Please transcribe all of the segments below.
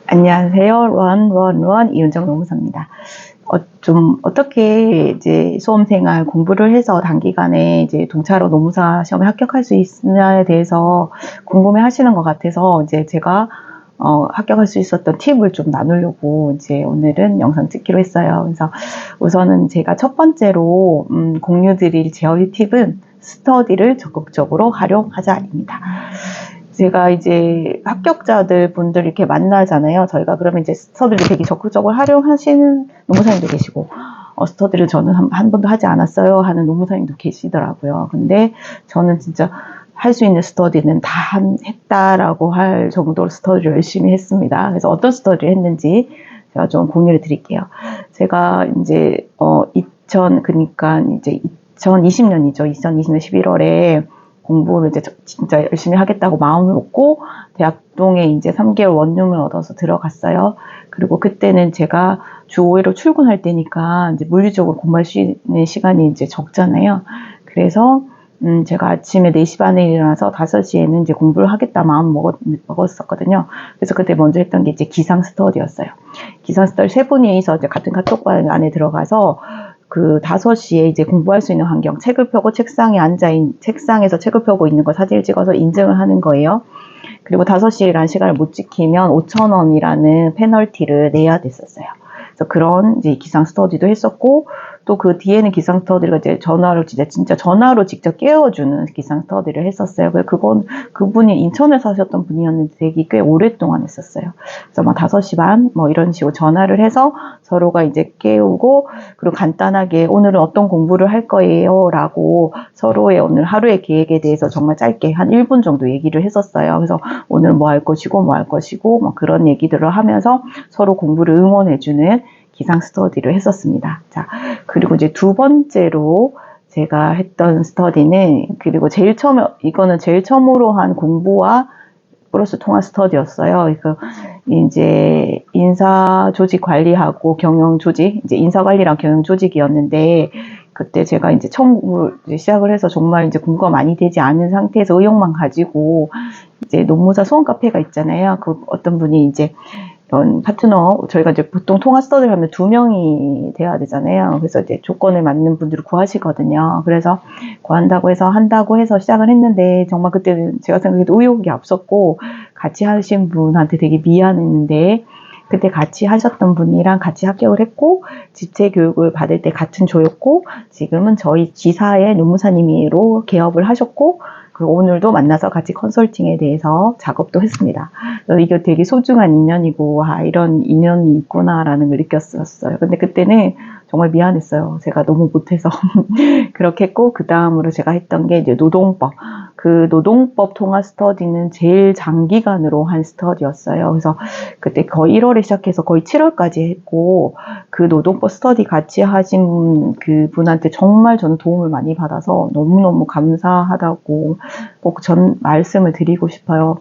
안녕하세요. 이은정 노무사입니다. 좀 어떻게 이제 수험생활 공부를 해서 단기간에 이제 동차로 노무사 시험에 합격할 수 있느냐에 대해서 궁금해 하시는 것 같아서 이제 제가 합격할 수 있었던 팁을 좀 나누려고 이제 오늘은 영상 찍기로 했어요. 그래서 우선은 제가 첫 번째로 공유 드릴 제어의 팁은 스터디를 적극적으로 활용하자입니다. 제가 이제 합격자들 분들 이렇게 만나잖아요. 저희가 그러면 이제 스터디를 되게 적극적으로 활용하시는 노무사님도 계시고, 스터디를 저는 한 번도 하지 않았어요 하는 노무사님도 계시더라고요. 근데 저는 진짜 할 수 있는 스터디는 다 했다라고 할 정도로 스터디를 열심히 했습니다. 그래서 어떤 스터디를 했는지 제가 좀 공유를 드릴게요. 제가 이제, 그러니까 이제 2020년이죠. 2020년 11월에 공부를 이제 진짜 열심히 하겠다고 마음을 먹고 대학동에 이제 3개월 원룸을 얻어서 들어갔어요. 그리고 그때는 제가 주 5회로 출근할 때니까 이제 물리적으로 공부할 수 있는 시간이 이제 적잖아요. 그래서 제가 아침에 4시 반에 일어나서 5시에는 이제 공부를 하겠다 마음 먹었었거든요. 그래서 그때 먼저 했던 게 이제 기상 스터디였어요. 기상 스터디 3분이서 이제 같은 카톡방 안에 들어가서 그 5시에 이제 공부할 수 있는 환경, 책을 펴고 책상에서 책을 펴고 있는 거 사진을 찍어서 인증을 하는 거예요. 그리고 5시라는 시간을 못 지키면 5,000원이라는 페널티를 내야 됐었어요. 그래서 그런 이제 기상 스터디도 했었고, 또 그 뒤에는 기상 스터디가 이제 진짜 전화로 직접 깨워주는 기상 스터디를 했었어요. 그분이 인천에 사셨던 분이었는데 되게 꽤 오랫동안 했었어요. 그래서 막 5시 반, 이런 식으로 전화를 해서 서로가 이제 깨우고, 그리고 간단하게 오늘은 어떤 공부를 할 거예요 라고 서로의 오늘 하루의 계획에 대해서 정말 짧게 한 1분 정도 얘기를 했었어요. 그래서 오늘 뭐 할 것이고, 그런 얘기들을 하면서 서로 공부를 응원해주는 기상 스터디를 했었습니다. 자, 그리고 이제 두 번째로 제가 했던 스터디는, 그리고 이거는 제일 처음으로 한 공부와 플러스 통합 스터디였어요. 이제 인사 조직 관리하고 경영 조직, 이제 인사 관리랑 경영 조직이었는데, 그때 제가 이제 처음 시작을 해서 정말 이제 공부가 많이 되지 않은 상태에서 의욕만 가지고 이제 노무사 소원 카페가 있잖아요. 그 어떤 분이 이제 파트너, 저희가 이제 보통 통화 스터디를 하면 2명이 돼야 되잖아요. 그래서 이제 조건에 맞는 분들을 구하시거든요. 그래서 한다고 해서 시작을 했는데, 정말 그때는 제가 생각해도 의욕이 앞섰고, 같이 하신 분한테 되게 미안했는데, 그때 같이 하셨던 분이랑 같이 합격을 했고, 집체 교육을 받을 때 같은 조였고, 지금은 저희 지사의 노무사님으로 개업을 하셨고, 그리고 오늘도 만나서 같이 컨설팅에 대해서 작업도 했습니다. 이게 되게 소중한 인연이고, 이런 인연이 있구나라는 걸 느꼈었어요. 근데 그때는 정말 미안했어요. 제가 너무 못해서. 그렇게 했고, 그 다음으로 제가 했던 게 이제 노동법. 그 노동법 통합 스터디는 제일 장기간으로 한 스터디였어요. 그래서 그때 거의 1월에 시작해서 거의 7월까지 했고, 그 노동법 스터디 같이 하신 그 분한테 정말 저는 도움을 많이 받아서 너무너무 감사하다고 꼭 말씀을 드리고 싶어요.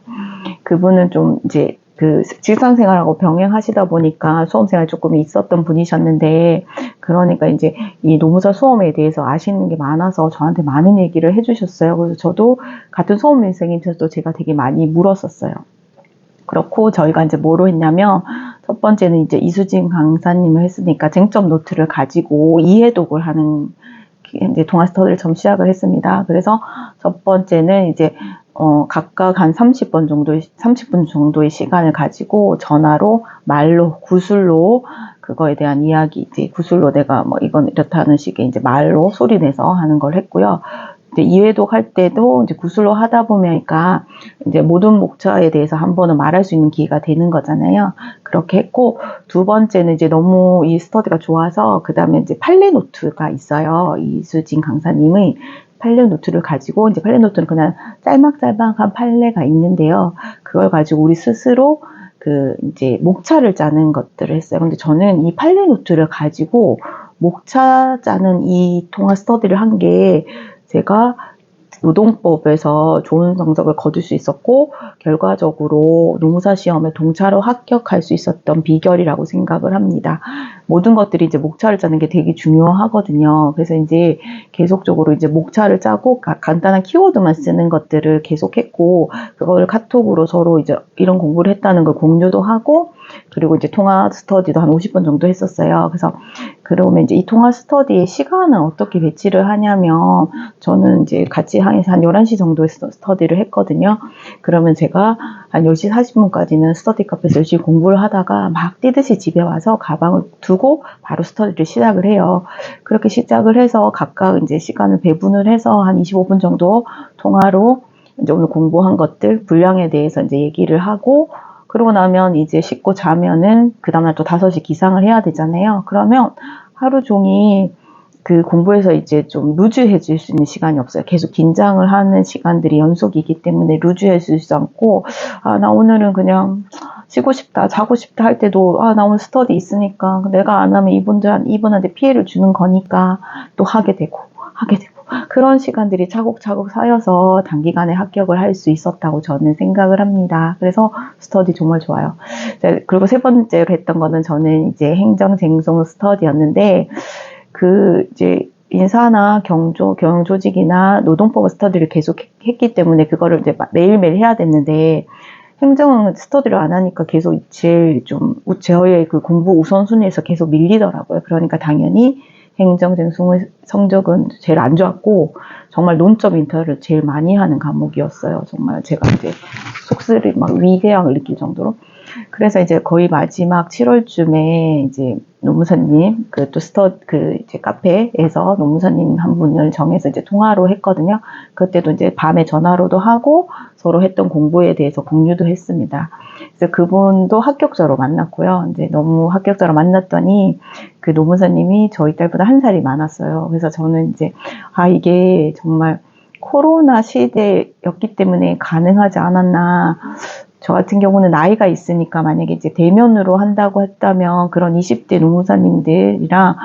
그분은 좀 이제 그 직장 생활하고 병행하시다 보니까 수험 생활 조금 있었던 분이셨는데, 그러니까 이제 이 노무사 수험에 대해서 아시는 게 많아서 저한테 많은 얘기를 해주셨어요. 그래서 저도 같은 수험생님께서도 제가 되게 많이 물었었어요. 그렇고 저희가 이제 뭐로 했냐면, 첫 번째는 이제 이수진 강사님을 했으니까 쟁점 노트를 가지고 이해독을 하는 이제 동화 스터디를 처음 시작을 했습니다. 그래서 첫 번째는 이제 각각 한 30분 정도의 시간을 가지고 전화로, 말로, 구술로 그거에 대한 이야기, 이제 구술로 내가 이건 이렇다는 식의 이제 말로 소리 내서 하는 걸 했고요. 이제 이해독 할 때도 이제 구술로 하다 보니까 이제 모든 목차에 대해서 한 번은 말할 수 있는 기회가 되는 거잖아요. 그렇게 했고, 두 번째는 이제 너무 이 스터디가 좋아서 그 다음에 이제 판례 노트가 있어요. 이수진 강사님의 판례 노트를 가지고, 이제 판례 노트는 그냥 짤막짤막한 판례가 있는데요. 그걸 가지고 우리 스스로 이제 목차를 짜는 것들을 했어요. 근데 저는 이 판례 노트를 가지고 목차 짜는 이 통화 스터디를 한 게, 제가 노동법에서 좋은 성적을 거둘 수 있었고, 결과적으로 노무사 시험에 동차로 합격할 수 있었던 비결이라고 생각을 합니다. 모든 것들이 이제 목차를 짜는 게 되게 중요하거든요. 그래서 이제 계속적으로 이제 목차를 짜고 간단한 키워드만 쓰는 것들을 계속했고, 그걸 카톡으로 서로 이제 이런 공부를 했다는 걸 공유도 하고, 그리고 이제 통화 스터디도 한 50분 정도 했었어요. 그래서 그러면 이제 이 통화 스터디의 시간은 어떻게 배치를 하냐면, 저는 이제 같이 한 11시 정도에 스터디를 했거든요. 그러면 제가 한 10시 40분까지는 스터디 카페에서 열심히 공부를 하다가 막 뛰듯이 집에 와서 가방을 두고 바로 스터디를 시작을 해요. 그렇게 시작을 해서 각각 이제 시간을 배분을 해서 한 25분 정도 통화로 이제 오늘 공부한 것들, 분량에 대해서 이제 얘기를 하고, 그러고 나면 이제 씻고 자면은 그 다음날 또 5시 기상을 해야 되잖아요. 그러면 하루 종일 그 공부에서 이제 좀 루즈해질 수 있는 시간이 없어요. 계속 긴장을 하는 시간들이 연속이기 때문에 루즈해질 수 않고, 아, 나 오늘은 그냥 쉬고 싶다, 자고 싶다 할 때도, 아, 나 오늘 스터디 있으니까 내가 안 하면 이분한테 피해를 주는 거니까 또 하게 되고. 그런 시간들이 차곡차곡 쌓여서 단기간에 합격을 할 수 있었다고 저는 생각을 합니다. 그래서 스터디 정말 좋아요. 그리고 세 번째로 했던 거는 저는 이제 행정쟁송 스터디였는데, 이제 인사나 경영조직이나 노동법 스터디를 계속 했기 때문에 그거를 이제 매일매일 해야 됐는데, 행정 스터디를 안 하니까 계속 제일 좀 저의 그 공부 우선순위에서 계속 밀리더라고요. 그러니까 당연히 행정쟁송의 성적은 제일 안 좋았고, 정말 논점 인터뷰를 제일 많이 하는 과목이었어요. 정말 제가 이제 속쓰리 막 위궤양을 느낄 정도로. 그래서 이제 거의 마지막 7월쯤에 이제 노무사님, 이제 카페에서 노무사님 한 분을 정해서 이제 통화로 했거든요. 그때도 이제 밤에 전화로도 하고 서로 했던 공부에 대해서 공유도 했습니다. 그래서 그분도 합격자로 만났고요. 이제 너무 합격자로 만났더니 그 노무사님이 저희 딸보다 1살이 많았어요. 그래서 저는 이제, 이게 정말 코로나 시대였기 때문에 가능하지 않았나. 저 같은 경우는 나이가 있으니까 만약에 이제 대면으로 한다고 했다면 그런 20대 노무사님들이랑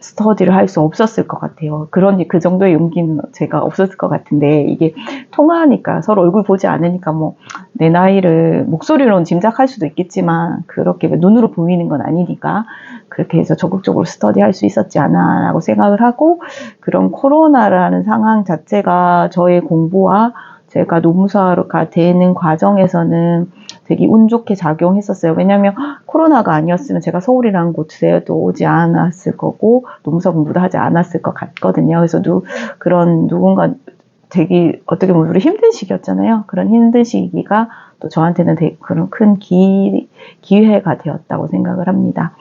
스터디를 할 수 없었을 것 같아요. 그 정도의 용기는 제가 없었을 것 같은데, 이게 통화하니까 서로 얼굴 보지 않으니까 뭐 내 나이를 목소리로는 짐작할 수도 있겠지만 그렇게 눈으로 보이는 건 아니니까 그렇게 해서 적극적으로 스터디 할 수 있었지 않아 라고 생각을 하고, 그런 코로나라는 상황 자체가 저의 공부와 제가 노무사가 되는 과정에서는 되게 운 좋게 작용했었어요. 왜냐하면 코로나가 아니었으면 제가 서울이라는 곳에도 오지 않았을 거고 노무사 공부도 하지 않았을 것 같거든요. 그래서 그런 누군가 되게 어떻게 보면 우리 힘든 시기였잖아요. 그런 힘든 시기가 또 저한테는 되게 그런 큰 기회가 되었다고 생각을 합니다.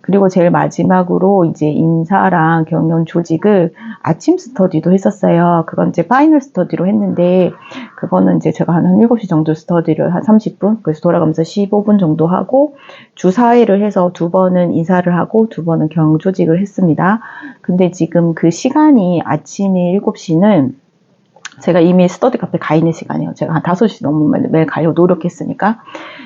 그리고 제일 마지막으로 이제 인사랑 경영 조직을 아침 스터디도 했었어요. 그건 이제 파이널 스터디로 했는데, 그거는 이제 제가 한 7시 정도 스터디를 한 30분, 그래서 돌아가면서 15분 정도 하고, 주 4회를 해서 2번은 인사를 하고 2번은 경영 조직을 했습니다. 근데 지금 그 시간이 아침에 7시는 제가 이미 스터디 카페 가 있는 시간이에요. 제가 한 5시 넘으면 매일 가려고 노력했으니까.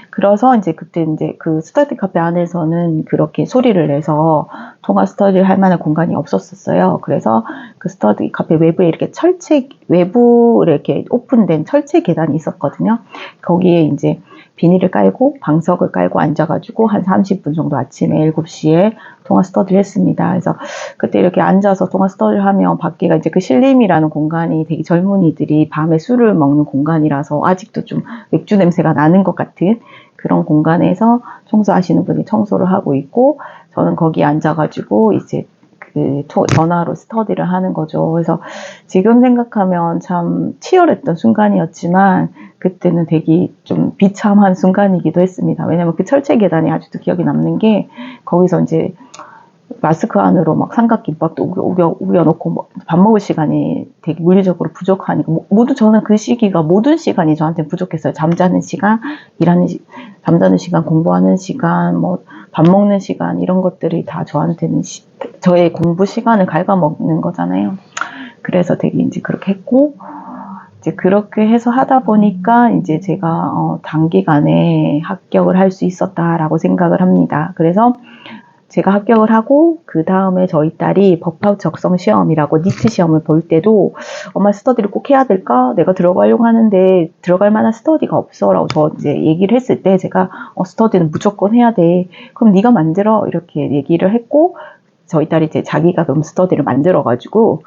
그래서 이제 그때 이제 그 스터디 카페 안에서는 그렇게 소리를 내서 통화 스터디를 할 만한 공간이 없었어요. 그래서 그 스터디 카페 외부에 이렇게 외부에 이렇게 오픈된 철제 계단이 있었거든요. 거기에 이제 비닐을 깔고 방석을 깔고 앉아가지고 한 30분 정도 아침에 7시에 통화 스터디를 했습니다. 그래서 그때 이렇게 앉아서 통화 스터디를 하면 밖에가 이제 그 신림이라는 공간이 되게 젊은이들이 밤에 술을 먹는 공간이라서 아직도 좀 맥주 냄새가 나는 것 같은 그런 공간에서 청소하시는 분이 청소를 하고 있고, 저는 거기 앉아가지고 이제 전화로 스터디를 하는 거죠. 그래서 지금 생각하면 참 치열했던 순간이었지만 그때는 되게 좀 비참한 순간이기도 했습니다. 왜냐면 그 철제 계단이 아직도 기억이 남는 게, 거기서 이제 마스크 안으로 막 삼각김밥도 우겨놓고 뭐 밥 먹을 시간이 되게 물리적으로 부족하니까, 저는 그 시기가 모든 시간이 저한테 부족했어요. 잠자는 시간, 잠자는 시간, 공부하는 시간, 뭐 밥 먹는 시간, 이런 것들이 다 저한테는 저의 공부 시간을 갉아먹는 거잖아요. 그래서 되게 이제 그렇게 했고, 이제 그렇게 해서 하다 보니까 이제 제가 단기간에 합격을 할 수 있었다라고 생각을 합니다. 그래서 제가 합격을 하고 그 다음에 저희 딸이 법학 적성 시험이라고 니트 시험을 볼 때도 엄마 스터디를 꼭 해야 될까? 내가 들어가려고 하는데 들어갈 만한 스터디가 없어 라고 저 이제 얘기를 했을 때 제가 스터디는 무조건 해야 돼. 그럼 네가 만들어 이렇게 얘기를 했고 저희 딸이 이제 자기가 그럼 스터디를 만들어 가지고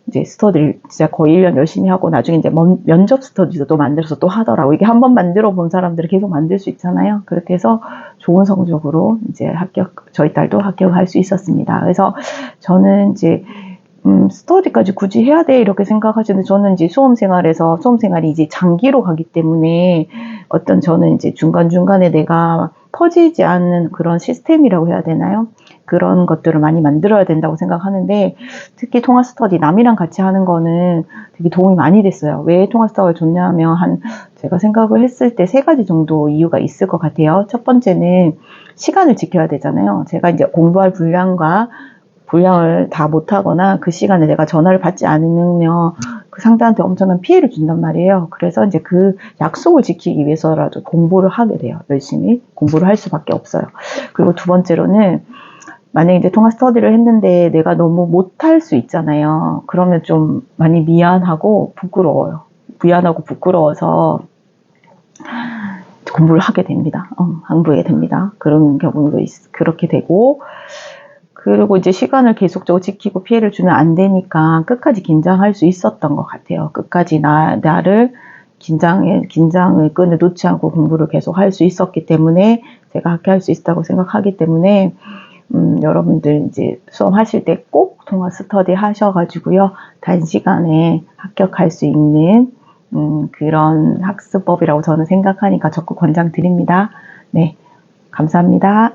이제 스터디를 진짜 거의 1년 열심히 하고 나중에 이제 면접 스터디도 또 만들어서 또 하더라고. 이게 한번 만들어 본 사람들은 계속 만들 수 있잖아요. 그렇게 해서 좋은 성적으로 이제 저희 딸도 합격할 수 있었습니다. 그래서 저는 이제 스터디까지 굳이 해야 돼 이렇게 생각하시는데 저는 이제 수험 생활이 이제 장기로 가기 때문에 저는 이제 중간중간에 내가 퍼지지 않는 그런 시스템이라고 해야 되나요? 그런 것들을 많이 만들어야 된다고 생각하는데 특히 통화 스터디 남이랑 같이 하는 거는 되게 도움이 많이 됐어요. 왜 통화 스터디가 좋냐면 제가 생각을 했을 때 3가지 정도 이유가 있을 것 같아요. 첫 번째는 시간을 지켜야 되잖아요. 제가 이제 공부할 분량을 다 못하거나 그 시간에 내가 전화를 받지 않으면 그 상대한테 엄청난 피해를 준단 말이에요. 그래서 이제 그 약속을 지키기 위해서라도 공부를 하게 돼요. 열심히 공부를 할 수밖에 없어요. 그리고 두 번째로는 만약에 이제 통화 스터디를 했는데 내가 너무 못할 수 있잖아요. 그러면 좀 많이 미안하고 부끄러워요. 미안하고 부끄러워서 공부를 하게 됩니다. 항부하게 됩니다. 그런 경우도 그렇게 되고 그리고 이제 시간을 계속적으로 지키고 피해를 주면 안 되니까 끝까지 긴장할 수 있었던 것 같아요. 끝까지 나를 긴장의 끈을 놓지 않고 공부를 계속 할 수 있었기 때문에 제가 합격할 수 있다고 생각하기 때문에 여러분들 이제 수험하실 때 꼭 통화 스터디 하셔가지고요. 단시간에 합격할 수 있는 그런 학습법이라고 저는 생각하니까 적극 권장드립니다. 네, 감사합니다.